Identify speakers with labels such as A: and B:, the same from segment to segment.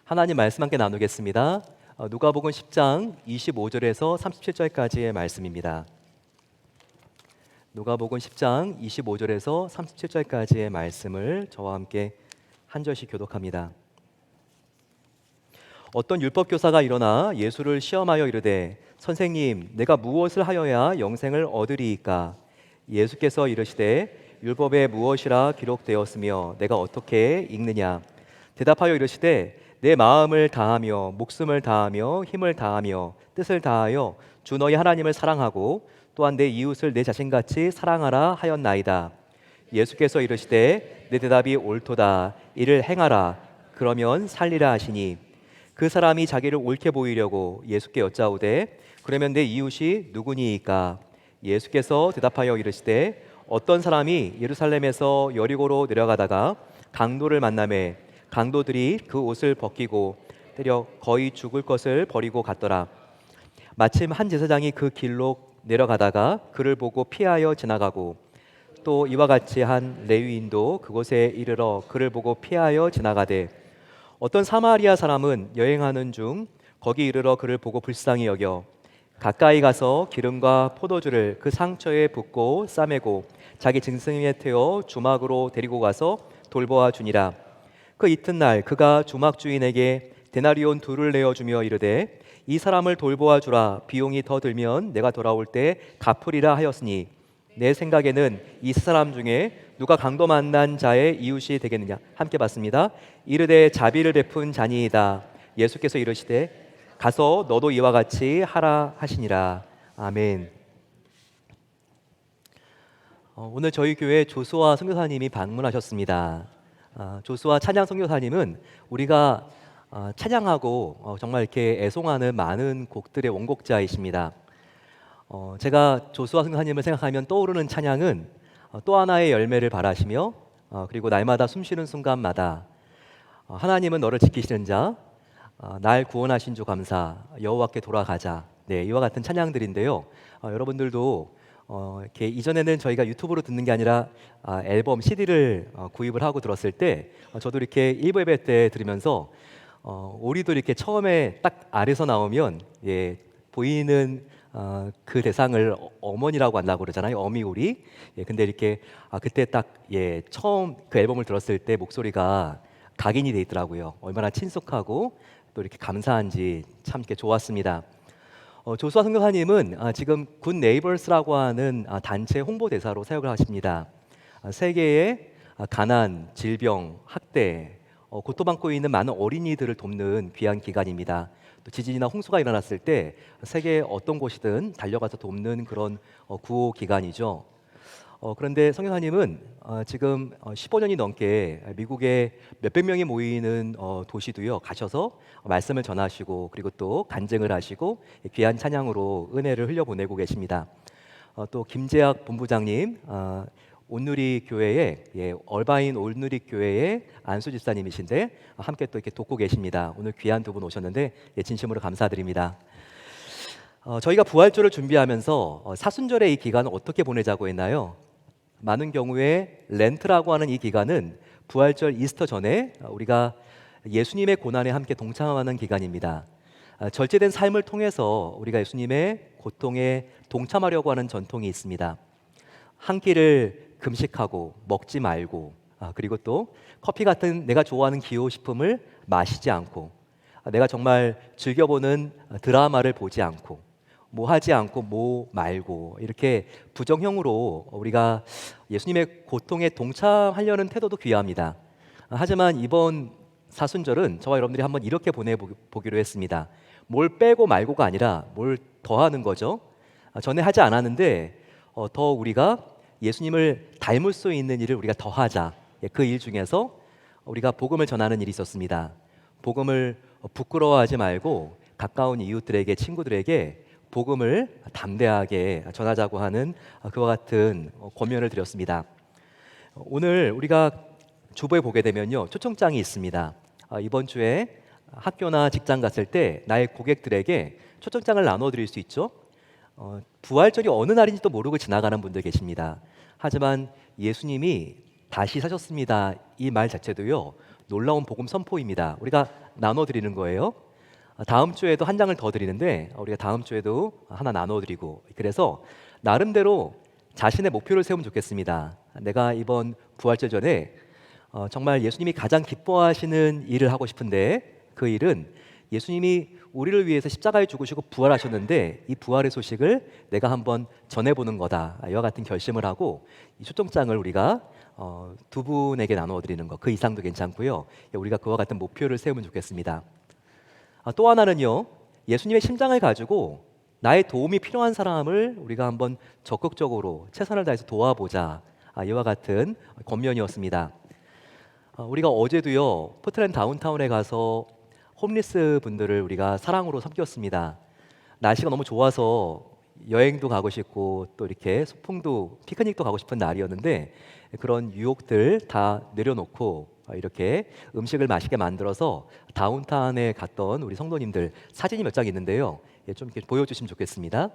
A: 하나님 말씀 함께 나누겠습니다. 누가복음 10장 25절에서 37절까지의 말씀입니다. 누가복음 10장 25절에서 37절까지의 말씀을 저와 함께 한 절씩 교독합니다. 어떤 율법 교사가 일어나 예수를 시험하여 이르되 선생님, 내가 무엇을 하여야 영생을 얻으리이까? 예수께서 이르시되 율법에 무엇이라 기록되었으며 내가 어떻게 읽느냐? 대답하여 이르시되 내 마음을 다하며 목숨을 다하며 힘을 다하며 뜻을 다하여 주 너희 하나님을 사랑하고 또한 내 이웃을 내 자신같이 사랑하라 하였나이다. 예수께서 이르시되 내 대답이 옳도다. 이를 행하라. 그러면 살리라 하시니 그 사람이 자기를 옳게 보이려고 예수께 여짜오되 그러면 내 이웃이 누구니이까? 예수께서 대답하여 이르시되 어떤 사람이 예루살렘에서 여리고로 내려가다가 강도를 만나매 강도들이 그 옷을 벗기고 때려 거의 죽을 것을 버리고 갔더라. 마침 한 제사장이 그 길로 내려가다가 그를 보고 피하여 지나가고 또 이와 같이 한 레위인도 그곳에 이르러 그를 보고 피하여 지나가되 어떤 사마리아 사람은 여행하는 중 거기 이르러 그를 보고 불쌍히 여겨 가까이 가서 기름과 포도주를 그 상처에 붓고 싸매고 자기 짐승에 태워 주막으로 데리고 가서 돌보아 주니라. 그 이튿날 그가 주막 주인에게 데나리온 둘을 내어주며 이르되 이 사람을 돌보아 주라. 비용이 더 들면 내가 돌아올 때 갚으리라 하였으니 내 생각에는 이 사람 중에 누가 강도 만난 자의 이웃이 되겠느냐? 함께 봤습니다. 이르되 자비를 베푼 자니이다. 예수께서 이르시되 가서 너도 이와 같이 하라 하시니라. 아멘. 오늘 저희 교회 조수아 선교사님이 방문하셨습니다. 조수아 찬양 선교사님은 우리가 찬양하고 정말 이렇게 애송하는 많은 곡들의 원곡자이십니다. 제가 조수아 선교사님을 생각하면 떠오르는 찬양은 또 하나의 열매를 바라시며 그리고 날마다 숨쉬는 순간마다 하나님은 너를 지키시는 자, 날 구원하신 주 감사, 여호와께 돌아가자. 네, 이와 같은 찬양들인데요. 여러분들도 이렇게 이전에는 저희가 유튜브로 듣는 게 아니라 앨범 CD를 구입을 하고 들었을 때 저도 이렇게 일부 예배 때 들으면서 우리도 이렇게 처음에 딱 아래서 나오면 보이는 그 대상을 어머니라고 한다고 그러잖아요. 어미우리. 근데 이렇게 그때 딱 처음 그 앨범을 들었을 때 목소리가 각인이 돼 있더라고요. 얼마나 친숙하고 또 이렇게 감사한지 참 이렇게 좋았습니다. 조수아 선교사님은 지금 굿 네이버스라고 하는 단체 홍보대사로 사역을 하십니다. 세계의 가난, 질병, 학대, 고통받고 있는 많은 어린이들을 돕는 귀한 기관입니다. 또 지진이나 홍수가 일어났을 때 세계 어떤 곳이든 달려가서 돕는 그런 구호 기관이죠. 그런데 선교사님은 지금 15년이 넘게 미국에 몇백 명이 모이는 도시도요 가셔서 말씀을 전하시고 그리고 또 간증을 하시고 귀한 찬양으로 은혜를 흘려보내고 계십니다. 또 김재학 본부장님 온누리 교회의 얼바인 온누리 교회의 안수 집사님이신데 함께 또 이렇게 돕고 계십니다. 오늘 귀한 두 분 오셨는데 진심으로 감사드립니다. 저희가 부활절을 준비하면서 사순절의 이 기간을 어떻게 보내자고 했나요? 많은 경우에 렌트라고 하는 이 기간은 부활절 이스터 전에 우리가 예수님의 고난에 함께 동참하는 기간입니다. 절제된 삶을 통해서 우리가 예수님의 고통에 동참하려고 하는 전통이 있습니다. 한 끼를 금식하고 먹지 말고 그리고 또 커피 같은 내가 좋아하는 기호식품을 마시지 않고 내가 정말 즐겨보는 드라마를 보지 않고 뭐 하지 않고 뭐 말고 이렇게 부정형으로 우리가 예수님의 고통에 동참하려는 태도도 귀합니다. 하지만 이번 사순절은 저와 여러분들이 한번 이렇게 보내보기로 했습니다. 뭘 빼고 말고가 아니라 뭘 더하는 거죠. 전에 하지 않았는데 더 우리가 예수님을 닮을 수 있는 일을 우리가 더하자. 그 일 중에서 우리가 복음을 전하는 일이 있었습니다. 복음을 부끄러워하지 말고 가까운 이웃들에게 친구들에게 복음을 담대하게 전하자고 하는 그와 같은 권면을 드렸습니다. 오늘 우리가 주보에 보게 되면요 초청장이 있습니다. 이번 주에 학교나 직장 갔을 때 나의 고객들에게 초청장을 나눠드릴 수 있죠. 부활절이 어느 날인지도 모르고 지나가는 분들 계십니다. 하지만 예수님이 다시 사셨습니다 이 말 자체도요 놀라운 복음 선포입니다. 우리가 나눠 드리는 거예요. 다음 주에도 한 장을 더 드리는데 우리가 다음 주에도 하나 나눠 드리고, 그래서 나름대로 자신의 목표를 세우면 좋겠습니다. 내가 이번 부활절 전에 정말 예수님이 가장 기뻐하시는 일을 하고 싶은데, 그 일은 예수님이 우리를 위해서 십자가에 죽으시고 부활하셨는데 이 부활의 소식을 내가 한번 전해보는 거다. 이와 같은 결심을 하고 이 초청장을 우리가 두 분에게 나누어 드리는 것, 그 이상도 괜찮고요. 우리가 그와 같은 목표를 세우면 좋겠습니다. 또 하나는요, 예수님의 심장을 가지고 나의 도움이 필요한 사람을 우리가 한번 적극적으로 최선을 다해서 도와보자. 이와 같은 권면이었습니다. 우리가 어제도요, 포틀랜드 다운타운에 가서 홈리스 분들을 우리가 사랑으로 섬겼습니다. 날씨가 너무 좋아서 여행도 가고 싶고 또 이렇게 소풍도 피크닉도 가고 싶은 날이었는데, 그런 유혹들 다 내려놓고 이렇게 음식을 맛있게 만들어서 다운타운에 갔던 우리 성도님들 사진이 몇 장 있는데요. 좀 이렇게 보여주시면 좋겠습니다.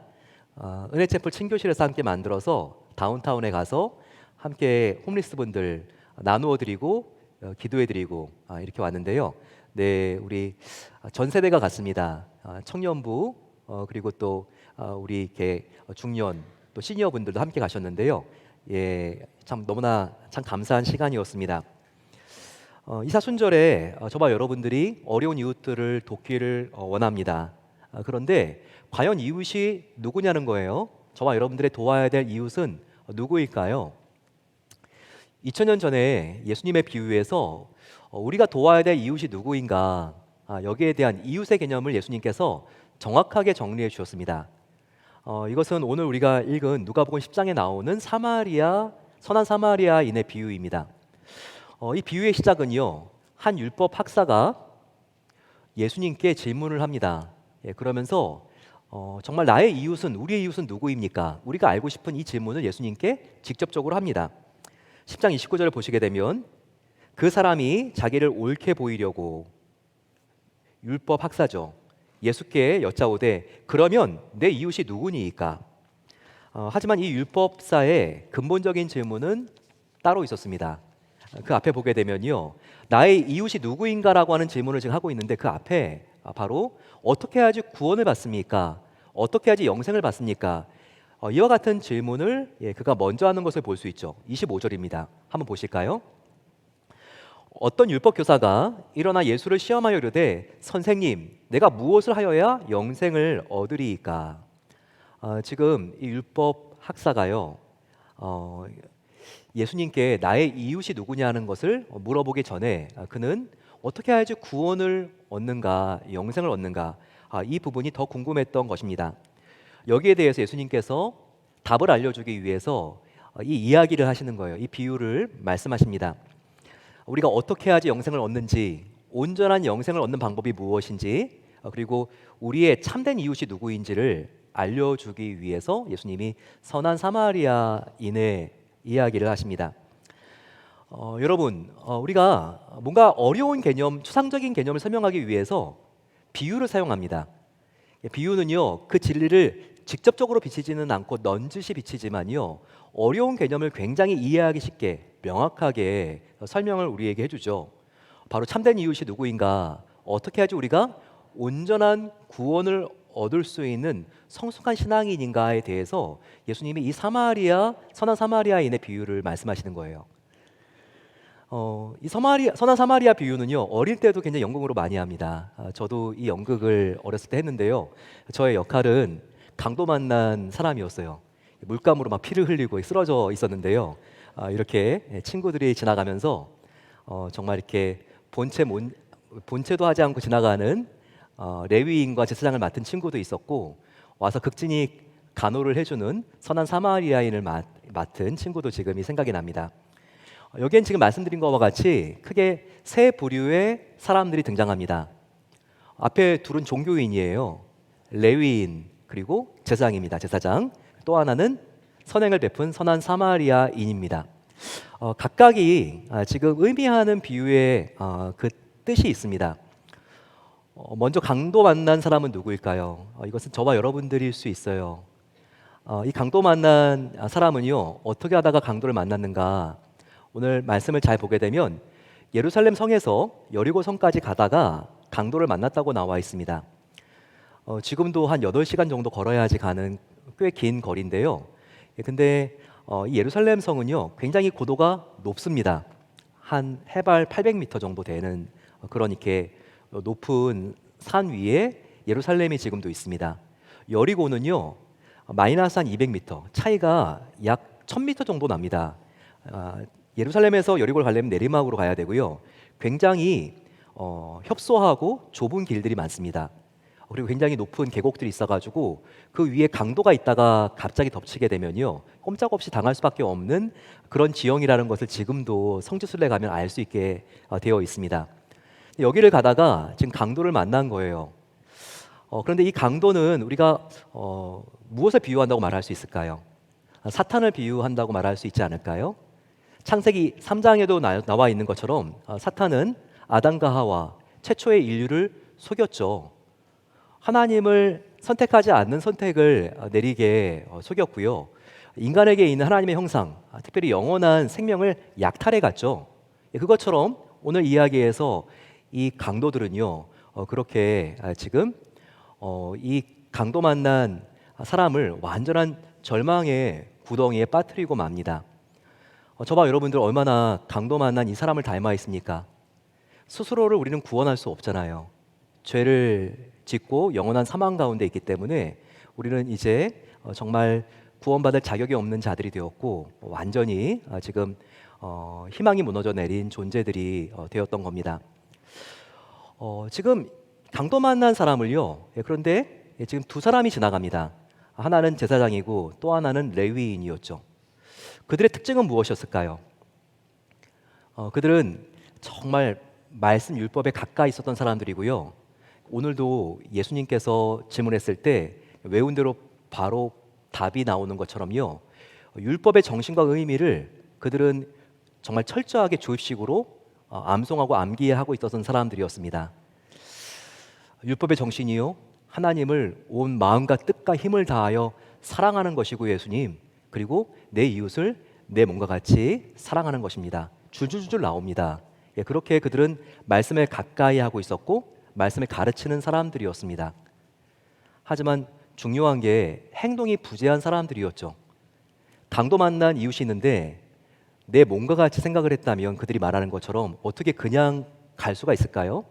A: 은혜채플 친교실에서 함께 만들어서 다운타운에 가서 함께 홈리스 분들 나누어 드리고 기도해 드리고 이렇게 왔는데요. 네, 우리 전 세대가 갔습니다. 청년부 그리고 또 우리 이렇게 중년 또 시니어 분들도 함께 가셨는데요. 예, 참 너무나 참 감사한 시간이었습니다. 이사순절에 저와 여러분들이 어려운 이웃들을 돕기를 원합니다. 그런데 과연 이웃이 누구냐는 거예요. 저와 여러분들의 도와야 될 이웃은 누구일까요? 2000년 전에 예수님의 비유에서 우리가 도와야 될 이웃이 누구인가, 여기에 대한 이웃의 개념을 예수님께서 정확하게 정리해 주셨습니다. 이것은 오늘 우리가 읽은 누가복음 10장에 나오는 선한 사마리아인의 비유입니다. 이 비유의 시작은요, 한 율법 학사가 예수님께 질문을 합니다. 그러면서 정말 나의 이웃은, 우리의 이웃은 누구입니까? 우리가 알고 싶은 이 질문을 예수님께 직접적으로 합니다. 10장 29절을 보시게 되면 그 사람이 자기를 옳게 보이려고, 율법 학사죠, 예수께 여짜오되 그러면 내 이웃이 누구니이까? 하지만 이 율법사의 근본적인 질문은 따로 있었습니다. 그 앞에 보게 되면요, 나의 이웃이 누구인가라고 하는 질문을 지금 하고 있는데 그 앞에 바로 어떻게 해야지 구원을 받습니까? 어떻게 해야지 영생을 받습니까? 이와 같은 질문을 그가 먼저 하는 것을 볼 수 있죠. 25절입니다. 한번 보실까요? 어떤 율법 교사가 일어나 예수를 시험하여 이르되 선생님, 내가 무엇을 하여야 영생을 얻으리이까? 지금 이 율법 학사가요, 예수님께 나의 이웃이 누구냐는 것을 물어보기 전에 그는 어떻게 해야지 구원을 얻는가, 영생을 얻는가, 이 부분이 더 궁금했던 것입니다. 여기에 대해서 예수님께서 답을 알려주기 위해서 이 이야기를 하시는 거예요. 이 비유를 말씀하십니다. 우리가 어떻게 해야지 영생을 얻는지, 온전한 영생을 얻는 방법이 무엇인지, 그리고 우리의 참된 이웃이 누구인지를 알려주기 위해서 예수님이 선한 사마리아인의 이야기를 하십니다. 여러분, 우리가 뭔가 어려운 개념, 추상적인 개념을 설명하기 위해서 비유를 사용합니다. 비유는요, 그 진리를 직접적으로 비치지는 않고 넌지시 비치지만요, 어려운 개념을 굉장히 이해하기 쉽게 명확하게 설명을 우리에게 해주죠. 바로 참된 이웃이 누구인가, 어떻게 하지 우리가 온전한 구원을 얻을 수 있는 성숙한 신앙인인가에 대해서 예수님이 이 선한 사마리아인의 비유를 말씀하시는 거예요. 이 선한 사마리아 비유는요, 어릴 때도 굉장히 연극으로 많이 합니다. 저도 이 연극을 어렸을 때 했는데요, 저의 역할은 강도 만난 사람이었어요. 물감으로 막 피를 흘리고 쓰러져 있었는데요, 이렇게 친구들이 지나가면서 정말 이렇게 본체도 하지 않고 지나가는 레위인과 제사장을 맡은 친구도 있었고, 와서 극진히 간호를 해주는 선한 사마리아인을 맡은 친구도 지금이 생각이 납니다. 여기엔 지금 말씀드린 것과 같이 크게 세 부류의 사람들이 등장합니다. 앞에 둘은 종교인이에요. 레위인 그리고 제사장입니다. 제사장. 또 하나는 선행을 베푼 선한 사마리아인입니다. 각각이 지금 의미하는 비유의 그 뜻이 있습니다. 먼저 강도 만난 사람은 누구일까요? 이것은 저와 여러분들일 수 있어요. 이 강도 만난 사람은요, 어떻게 하다가 강도를 만났는가? 오늘 말씀을 잘 보게 되면 예루살렘 성에서 여리고 성까지 가다가 강도를 만났다고 나와 있습니다. 지금도 한 8시간 정도 걸어야지 가는 꽤 긴 거리인데요. 근데 이 예루살렘 성은요, 굉장히 고도가 높습니다. 한 해발 800m 정도 되는 그런 이렇게 높은 산 위에 예루살렘이 지금도 있습니다. 여리고는요, 마이너스 한 200m, 차이가 약 1000m 정도 납니다. 예루살렘에서 여리고를 가려면 내리막으로 가야 되고요. 굉장히 협소하고 좁은 길들이 많습니다. 그리고 굉장히 높은 계곡들이 있어가지고 그 위에 강도가 있다가 갑자기 덮치게 되면요, 꼼짝없이 당할 수밖에 없는 그런 지형이라는 것을 지금도 성지순례 가면 알 수 있게 되어 있습니다. 여기를 가다가 지금 강도를 만난 거예요. 그런데 이 강도는 우리가 무엇을 비유한다고 말할 수 있을까요? 사탄을 비유한다고 말할 수 있지 않을까요? 창세기 3장에도 나와 있는 것처럼 사탄은 아담과 하와 최초의 인류를 속였죠. 하나님을 선택하지 않는 선택을 내리게 속였고요. 인간에게 있는 하나님의 형상, 특별히 영원한 생명을 약탈해 갔죠. 그것처럼 오늘 이야기에서 이 강도들은요, 그렇게 지금 이 강도 만난 사람을 완전한 절망의 구덩이에 빠뜨리고 맙니다. 저와 여러분들 얼마나 강도 만난 이 사람을 닮아 있습니까? 스스로를 우리는 구원할 수 없잖아요. 죄를 짓고 영원한 사망 가운데 있기 때문에 우리는 이제 정말 구원받을 자격이 없는 자들이 되었고, 완전히 지금 희망이 무너져 내린 존재들이 되었던 겁니다. 지금 강도 만난 사람을요, 그런데 지금 두 사람이 지나갑니다. 하나는 제사장이고 또 하나는 레위인이었죠. 그들의 특징은 무엇이었을까요? 그들은 정말 말씀 율법에 가까이 있었던 사람들이고요. 오늘도 예수님께서 질문했을 때 외운 대로 바로 답이 나오는 것처럼요, 율법의 정신과 의미를 그들은 정말 철저하게 주입식으로 암송하고 암기하고 있었던 사람들이었습니다. 율법의 정신이요, 하나님을 온 마음과 뜻과 힘을 다하여 사랑하는 것이고, 예수님, 그리고 내 이웃을 내 몸과 같이 사랑하는 것입니다. 줄줄줄 나옵니다. 그렇게 그들은 말씀에 가까이 하고 있었고 말씀을 가르치는 사람들이었습니다. 하지만 중요한 게 행동이 부재한 사람들이었죠. 강도 만난 이웃이 있는데 내 몸과 같이 생각을 했다면 그들이 말하는 것처럼 어떻게 그냥 갈 수가 있을까요?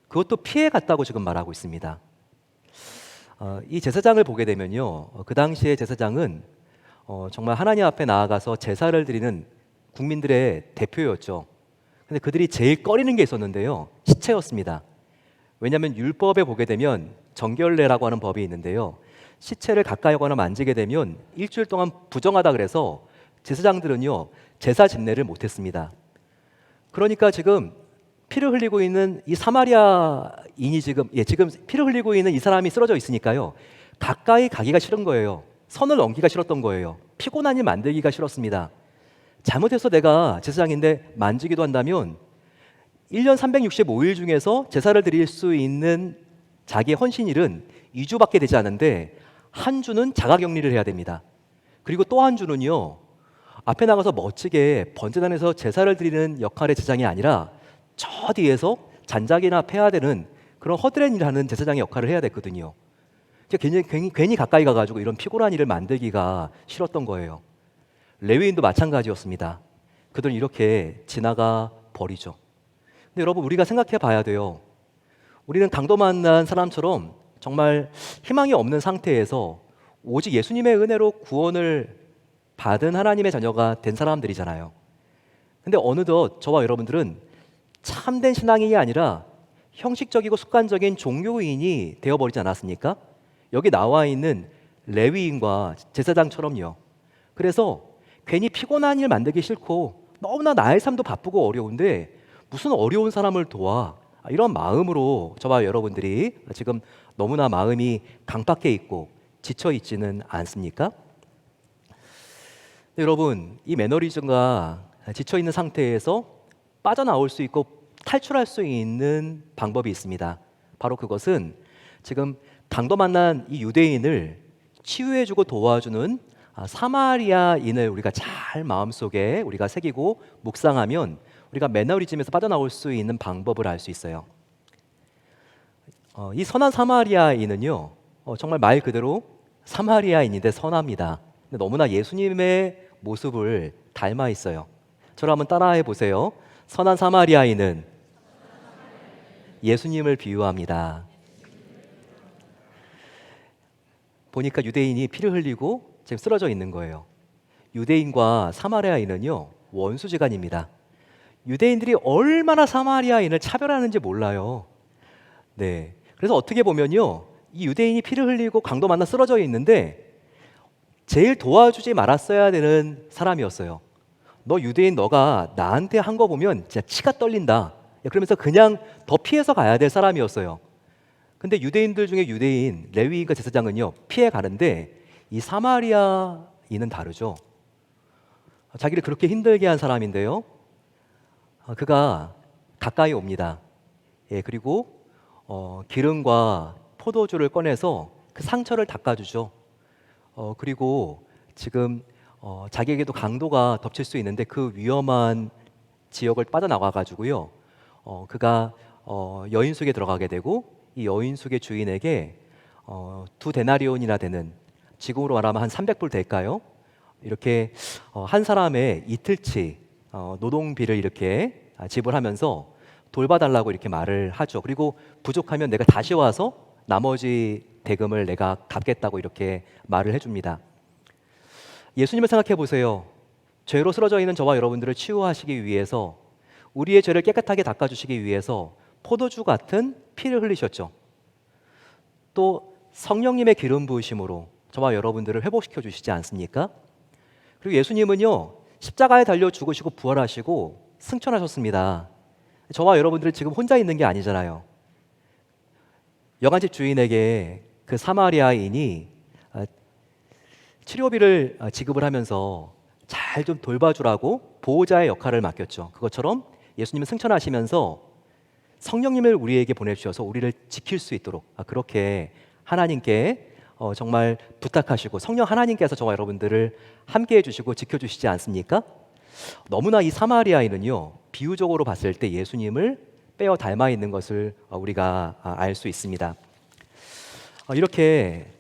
A: 그것도 피해 갔다고 지금 말하고 있습니다. 이 제사장을 보게 되면요, 그 당시에 제사장은 정말 하나님 앞에 나아가서 제사를 드리는 국민들의 대표였죠. 근데 그들이 제일 꺼리는 게 있었는데요, 시체였습니다. 왜냐하면 율법에 보게 되면 정결례라고 하는 법이 있는데요, 시체를 가까이 하거나 만지게 되면 일주일 동안 부정하다 그래서 제사장들은요, 제사 집례를 못했습니다. 그러니까 지금 피를 흘리고 있는 이 사마리아인이 지금 피를 흘리고 있는 이 사람이 쓰러져 있으니까요, 가까이 가기가 싫은 거예요. 선을 넘기가 싫었던 거예요. 피곤한 일 만들기가 싫었습니다. 잘못해서 내가 제사장인데 만지기도 한다면 1년 365일 중에서 제사를 드릴 수 있는 자기의 헌신일은 2주밖에 되지 않는데 한 주는 자가격리를 해야 됩니다. 그리고 또 한 주는요, 앞에 나가서 멋지게 번제단에서 제사를 드리는 역할의 제사장이 아니라 저 뒤에서 잔작이나 패야 되는 그런 허드렛 일을 하는 제사장의 역할을 해야 됐거든요. 괜히 가까이 가가지고 이런 피곤한 일을 만들기가 싫었던 거예요. 레위인도 마찬가지였습니다. 그들은 이렇게 지나가 버리죠. 근데 여러분, 우리가 생각해 봐야 돼요. 우리는 강도 만난 사람처럼 정말 희망이 없는 상태에서 오직 예수님의 은혜로 구원을 받은 하나님의 자녀가 된 사람들이잖아요. 근데 어느덧 저와 여러분들은 참된 신앙인이 아니라 형식적이고 습관적인 종교인이 되어버리지 않았습니까? 여기 나와 있는 레위인과 제사장처럼요. 그래서 괜히 피곤한 일 만들기 싫고 너무나 나의 삶도 바쁘고 어려운데 무슨 어려운 사람을 도와, 이런 마음으로 저와 여러분들이 지금 너무나 마음이 강박해 있고 지쳐 있지는 않습니까? 여러분, 이 매너리즘과 지쳐 있는 상태에서 빠져나올 수 있고 탈출할 수 있는 방법이 있습니다. 바로 그것은 지금 강도 만난 이 유대인을 치유해주고 도와주는 사마리아인을 우리가 잘 마음속에 우리가 새기고 묵상하면 우리가 매너리즘에서 빠져나올 수 있는 방법을 알 수 있어요. 이 선한 사마리아인은요, 정말 말 그대로 사마리아인인데 선합니다. 근데 너무나 예수님의 모습을 닮아 있어요. 저를 한번 따라해 보세요. 선한 사마리아인은 예수님을 비유합니다. 보니까 유대인이 피를 흘리고 지금 쓰러져 있는 거예요. 유대인과 사마리아인은요, 원수지간입니다. 유대인들이 얼마나 사마리아인을 차별하는지 몰라요. 네. 그래서 어떻게 보면요, 이 유대인이 피를 흘리고 강도 만나 쓰러져 있는데 제일 도와주지 말았어야 되는 사람이었어요. 너 유대인 너가 나한테 한 거 보면 진짜 치가 떨린다. 그러면서 그냥 더 피해서 가야 될 사람이었어요. 근데 유대인들 중에 유대인 레위인과 제사장은요, 피해 가는데 이 사마리아인은 다르죠. 자기를 그렇게 힘들게 한 사람인데요, 그가 가까이 옵니다. 예, 그리고 기름과 포도주를 꺼내서 그 상처를 닦아주죠. 그리고 지금 자기에게도 강도가 덮칠 수 있는데 그 위험한 지역을 빠져나가 가지고요, 그가 여인 속에 들어가게 되고 이 여인 속의 주인에게 두 데나리온이나 되는, 지금으로 말하면 한 300불 될까요? 이렇게 한 사람의 이틀치 노동비를 이렇게 지불하면서 돌봐달라고 이렇게 말을 하죠. 그리고 부족하면 내가 다시 와서 나머지 대금을 내가 갚겠다고 이렇게 말을 해줍니다. 예수님을 생각해 보세요. 죄로 쓰러져 있는 저와 여러분들을 치유하시기 위해서, 우리의 죄를 깨끗하게 닦아주시기 위해서 포도주 같은 피를 흘리셨죠. 또 성령님의 기름 부으심으로 저와 여러분들을 회복시켜 주시지 않습니까? 그리고 예수님은요, 십자가에 달려 죽으시고 부활하시고 승천하셨습니다. 저와 여러분들은 지금 혼자 있는 게 아니잖아요. 여관집 주인에게 그 사마리아인이 치료비를 지급을 하면서 잘 좀 돌봐주라고 보호자의 역할을 맡겼죠. 그것처럼 예수님은 승천하시면서 성령님을 우리에게 보내주셔서 우리를 지킬 수 있도록 그렇게 하나님께 정말 부탁하시고, 성령 하나님께서 저와 여러분들을 함께 해주시고 지켜주시지 않습니까? 너무나 이 사마리아인은요, 비유적으로 봤을 때 예수님을 빼어 닮아 있는 것을 우리가 알 수 있습니다. 이렇게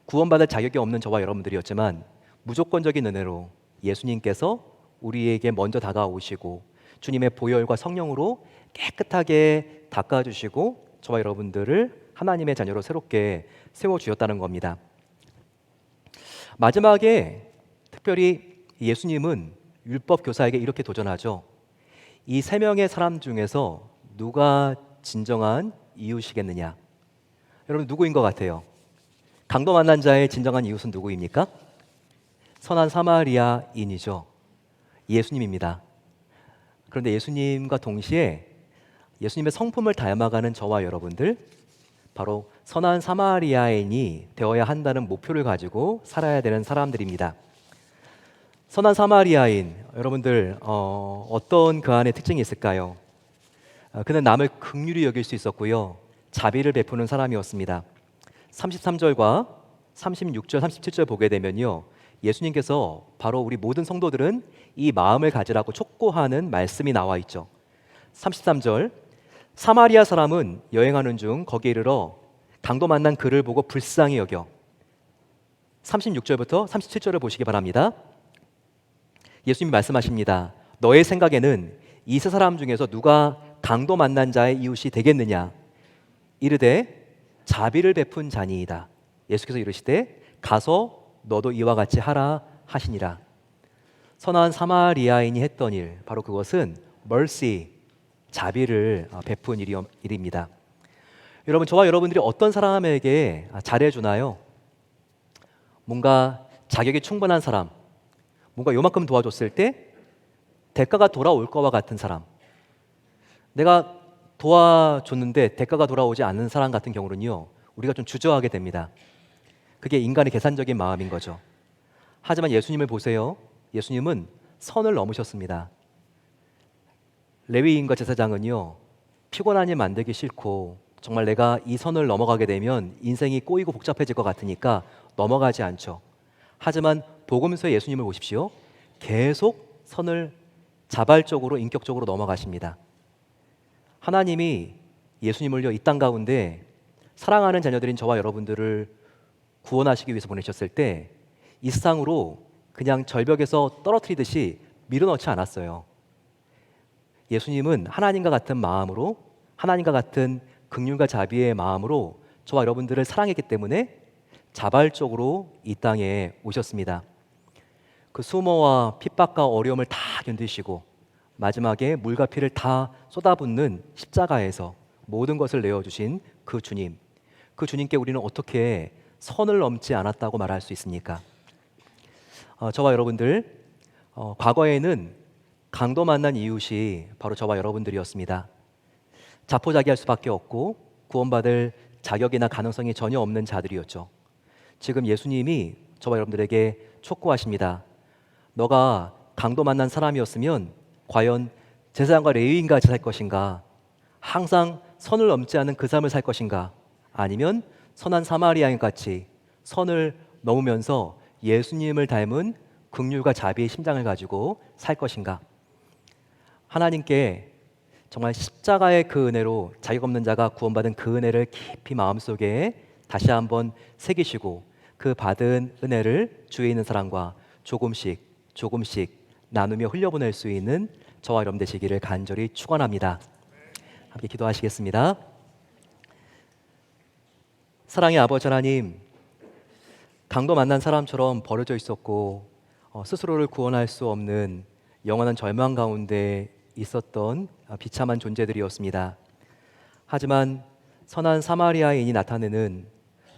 A: 구원받을 자격이 없는 저와 여러분들이었지만 무조건적인 은혜로 예수님께서 우리에게 먼저 다가오시고 주님의 보혈과 성령으로 깨끗하게 닦아주시고 저와 여러분들을 하나님의 자녀로 새롭게 세워주셨다는 겁니다. 마지막에 특별히 예수님은 율법 교사에게 이렇게 도전하죠. 이 세 명의 사람 중에서 누가 진정한 이웃이겠느냐? 여러분, 누구인 것 같아요? 강도 만난 자의 진정한 이웃은 누구입니까? 선한 사마리아인이죠. 예수님입니다. 그런데 예수님과 동시에 예수님의 성품을 닮아가는 저와 여러분들, 바로 선한 사마리아인이 되어야 한다는 목표를 가지고 살아야 되는 사람들입니다. 선한 사마리아인, 여러분들 어떤 그 안에 특징이 있을까요? 그는 남을 긍휼히 여길 수 있었고요, 자비를 베푸는 사람이었습니다. 33절과 36절, 37절 보게 되면요, 예수님께서 바로 우리 모든 성도들은 이 마음을 가지라고 촉구하는 말씀이 나와 있죠. 33절, 사마리아 사람은 여행하는 중 거기에 이르러 강도 만난 그를 보고 불쌍히 여겨. 36절부터 37절을 보시기 바랍니다. 예수님이 말씀하십니다. 너의 생각에는 이 세 사람 중에서 누가 강도 만난 자의 이웃이 되겠느냐? 이르되 자비를 베푼 자니이다. 예수께서 이르시되 가서 너도 이와 같이 하라 하시니라. 선한 사마리아인이 했던 일, 바로 그것은 mercy, 자비를 베푼 일입니다. 여러분, 저와 여러분들이 어떤 사람에게 잘해주나요? 뭔가 자격이 충분한 사람, 뭔가 요만큼 도와줬을 때 대가가 돌아올 거와 같은 사람, 내가 도와줬는데 대가가 돌아오지 않는 사람 같은 경우는요, 우리가 좀 주저하게 됩니다. 그게 인간의 계산적인 마음인 거죠. 하지만 예수님을 보세요. 예수님은 선을 넘으셨습니다. 레위인과 제사장은요, 피곤한 일 만들기 싫고 정말 내가 이 선을 넘어가게 되면 인생이 꼬이고 복잡해질 것 같으니까 넘어가지 않죠. 하지만 복음서의 예수님을 보십시오. 계속 선을 자발적으로 인격적으로 넘어가십니다. 하나님이 예수님을요, 이 땅 가운데 사랑하는 자녀들인 저와 여러분들을 구원하시기 위해서 보내셨을 때 이 세상으로 그냥 절벽에서 떨어뜨리듯이 밀어넣지 않았어요. 예수님은 하나님과 같은 마음으로, 하나님과 같은 긍휼과 자비의 마음으로 저와 여러분들을 사랑했기 때문에 자발적으로 이 땅에 오셨습니다. 그 수모와 핍박과 어려움을 다 견디시고 마지막에 물과 피를 다 쏟아붓는 십자가에서 모든 것을 내어주신 그 주님, 그 주님께 우리는 어떻게 선을 넘지 않았다고 말할 수 있습니까? 저와 여러분들, 과거에는 강도 만난 이웃이 바로 저와 여러분들이었습니다. 자포자기할 수밖에 없고 구원받을 자격이나 가능성이 전혀 없는 자들이었죠. 지금 예수님이 저와 여러분들에게 촉구하십니다. 너가 강도 만난 사람이었으면 과연 제사장과 레위인 같이 살 것인가? 항상 선을 넘지 않은 그 삶을 살 것인가? 아니면 선한 사마리아인 같이 선을 넘으면서 예수님을 닮은 긍휼과 자비의 심장을 가지고 살 것인가? 하나님께 정말 십자가의 그 은혜로 자격 없는 자가 구원받은 그 은혜를 깊이 마음속에 다시 한번 새기시고 그 받은 은혜를 주위에 있는 사람과 조금씩 나누며 흘려보낼 수 있는 저와 여러분 되시기를 간절히 축원합니다. 함께 기도하시겠습니다. 사랑의 아버지 하나님, 강도 만난 사람처럼 버려져 있었고 스스로를 구원할 수 없는 영원한 절망 가운데 있었던 비참한 존재들이었습니다. 하지만 선한 사마리아인이 나타내는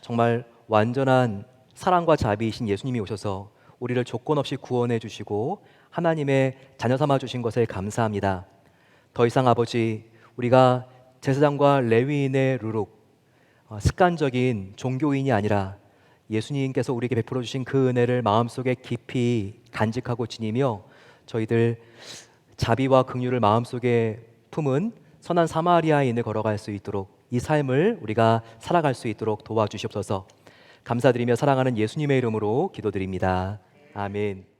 A: 정말 완전한 사랑과 자비이신 예수님이 오셔서 우리를 조건 없이 구원해 주시고 하나님의 자녀 삼아 주신 것에 감사합니다. 더 이상 아버지, 우리가 제사장과 레위인의 루룩, 습관적인 종교인이 아니라 예수님께서 우리에게 베풀어 주신 그 은혜를 마음속에 깊이 간직하고 지니며 저희들 자비와 긍휼을 마음속에 품은 선한 사마리아인을 걸어갈 수 있도록 이 삶을 우리가 살아갈 수 있도록 도와주시옵소서. 감사드리며 사랑하는 예수님의 이름으로 기도드립니다. 아멘.